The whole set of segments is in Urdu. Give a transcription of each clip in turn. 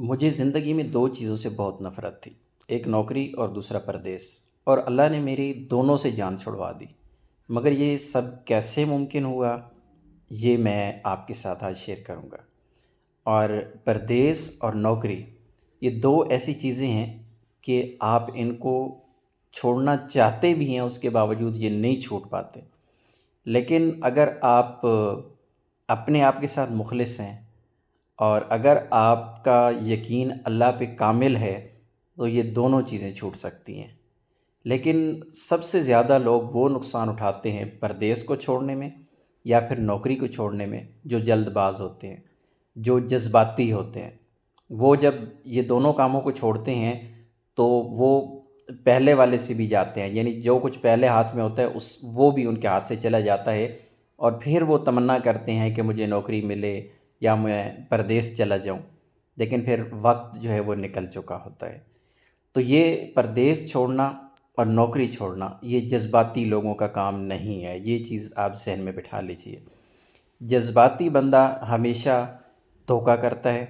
مجھے زندگی میں دو چیزوں سے بہت نفرت تھی، ایک نوکری اور دوسرا پردیس، اور اللہ نے میری دونوں سے جان چھڑوا دی۔ مگر یہ سب کیسے ممکن ہوا، یہ میں آپ کے ساتھ آج شیئر کروں گا۔ اور پردیس اور نوکری یہ دو ایسی چیزیں ہیں کہ آپ ان کو چھوڑنا چاہتے بھی ہیں، اس کے باوجود یہ نہیں چھوٹ پاتے۔ لیکن اگر آپ اپنے آپ کے ساتھ مخلص ہیں اور اگر آپ کا یقین اللہ پہ کامل ہے تو یہ دونوں چیزیں چھوٹ سکتی ہیں۔ لیکن سب سے زیادہ لوگ وہ نقصان اٹھاتے ہیں پردیس کو چھوڑنے میں یا پھر نوکری کو چھوڑنے میں، جو جلد باز ہوتے ہیں، جو جذباتی ہوتے ہیں۔ وہ جب یہ دونوں کاموں کو چھوڑتے ہیں تو وہ پہلے والے سے بھی جاتے ہیں، یعنی جو کچھ پہلے ہاتھ میں ہوتا ہے وہ بھی ان کے ہاتھ سے چلا جاتا ہے، اور پھر وہ تمنا کرتے ہیں کہ مجھے نوکری ملے یا میں پردیس چلا جاؤں، لیکن پھر وقت جو ہے وہ نکل چکا ہوتا ہے۔ تو یہ پردیس چھوڑنا اور نوکری چھوڑنا یہ جذباتی لوگوں کا کام نہیں ہے، یہ چیز آپ ذہن میں بٹھا لیجئے۔ جذباتی بندہ ہمیشہ دھوکہ کرتا ہے،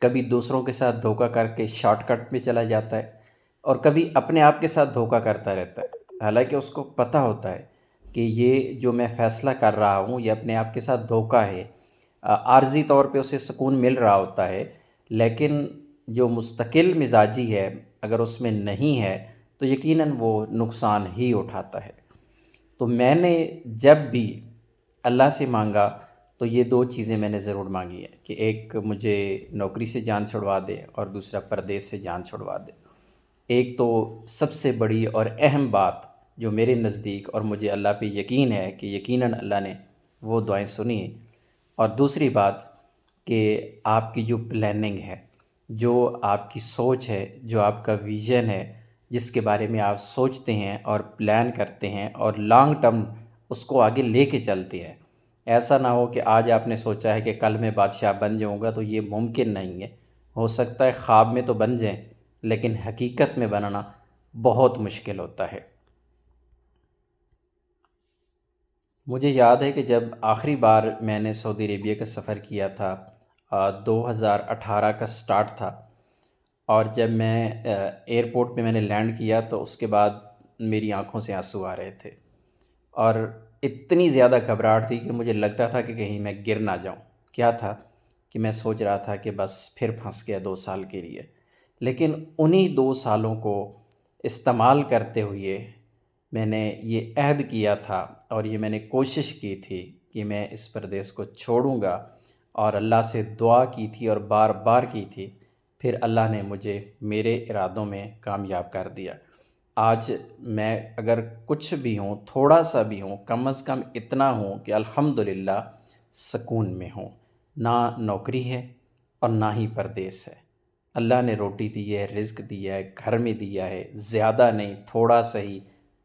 کبھی دوسروں کے ساتھ دھوکہ کر کے شارٹ کٹ میں چلا جاتا ہے، اور کبھی اپنے آپ کے ساتھ دھوکہ کرتا رہتا ہے، حالانکہ اس کو پتہ ہوتا ہے کہ یہ جو میں فیصلہ کر رہا ہوں یہ اپنے آپ کے ساتھ دھوکہ ہے۔ عارضی طور پہ اسے سکون مل رہا ہوتا ہے، لیکن جو مستقل مزاجی ہے اگر اس میں نہیں ہے تو یقیناً وہ نقصان ہی اٹھاتا ہے۔ تو میں نے جب بھی اللہ سے مانگا تو یہ دو چیزیں میں نے ضرور مانگی ہیں کہ ایک مجھے نوکری سے جان چھڑوا دے اور دوسرا پردیس سے جان چھڑوا دے۔ ایک تو سب سے بڑی اور اہم بات جو میرے نزدیک اور مجھے اللہ پہ یقین ہے کہ یقیناً اللہ نے وہ دعائیں سنی ہیں، اور دوسری بات کہ آپ کی جو پلاننگ ہے، جو آپ کی سوچ ہے، جو آپ کا ویژن ہے، جس کے بارے میں آپ سوچتے ہیں اور پلان کرتے ہیں اور لانگ ٹرم اس کو آگے لے کے چلتے ہیں۔ ایسا نہ ہو کہ آج آپ نے سوچا ہے کہ کل میں بادشاہ بن جاؤں گا، تو یہ ممکن نہیں ہے۔ ہو سکتا ہے خواب میں تو بن جائیں، لیکن حقیقت میں بننا بہت مشکل ہوتا ہے۔ مجھے یاد ہے کہ جب آخری بار میں نے سعودی عربیہ کا سفر کیا تھا، 2018 کا سٹارٹ تھا، اور جب میں ایئرپورٹ پہ میں نے لینڈ کیا تو اس کے بعد میری آنکھوں سے آنسو آ رہے تھے، اور اتنی زیادہ گھبراہٹ تھی کہ مجھے لگتا تھا کہ کہیں میں گر نہ جاؤں۔ کیا تھا کہ میں سوچ رہا تھا کہ بس پھر پھنس گیا 2 سال کے لیے۔ لیکن انہی 2 سالوں کو استعمال کرتے ہوئے میں نے یہ عہد کیا تھا اور یہ میں نے کوشش کی تھی کہ میں اس پردیس کو چھوڑوں گا، اور اللہ سے دعا کی تھی اور بار بار کی تھی، پھر اللہ نے مجھے میرے ارادوں میں کامیاب کر دیا۔ آج میں اگر کچھ بھی ہوں، تھوڑا سا بھی ہوں، کم از کم اتنا ہوں کہ الحمدللہ سکون میں ہوں۔ نہ نوکری ہے اور نہ ہی پردیس ہے۔ اللہ نے روٹی دی ہے، رزق دیا ہے، گھر میں دیا ہے، زیادہ نہیں، تھوڑا سا ہی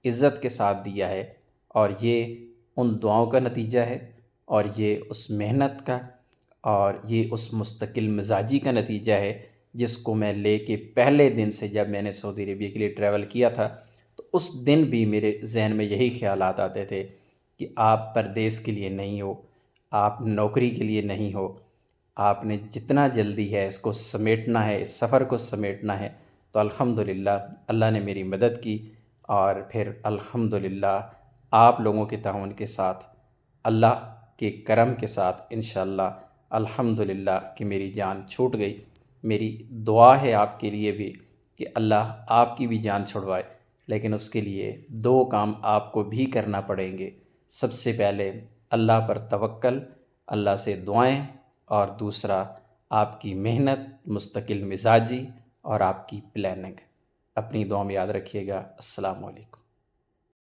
عزت کے ساتھ دیا ہے، اور یہ ان دعاؤں کا نتیجہ ہے، اور یہ اس محنت کا، اور یہ اس مستقل مزاجی کا نتیجہ ہے جس کو میں لے کے پہلے دن سے، جب میں نے سعودی عربیہ کے لیے ٹریول کیا تھا تو اس دن بھی میرے ذہن میں یہی خیالات آتے تھے کہ آپ پردیس کے لیے نہیں ہو، آپ نوکری کے لیے نہیں ہو، آپ نے جتنا جلدی ہے اس کو سمیٹنا ہے، اس سفر کو سمیٹنا ہے۔ تو الحمدللہ اللہ نے میری مدد کی، اور پھر الحمدللہ آپ لوگوں کے تعاون کے ساتھ، اللہ کے کرم کے ساتھ انشاءاللہ الحمدللہ کہ میری جان چھوٹ گئی۔ میری دعا ہے آپ کے لیے بھی کہ اللہ آپ کی بھی جان چھڑوائے، لیکن اس کے لیے 2 کام آپ کو بھی کرنا پڑیں گے۔ سب سے پہلے اللہ پر توکل، اللہ سے دعائیں، اور دوسرا آپ کی محنت، مستقل مزاجی، اور آپ کی پلاننگ۔ اپنی دعا میں یاد رکھیے گا۔ السلام علیکم۔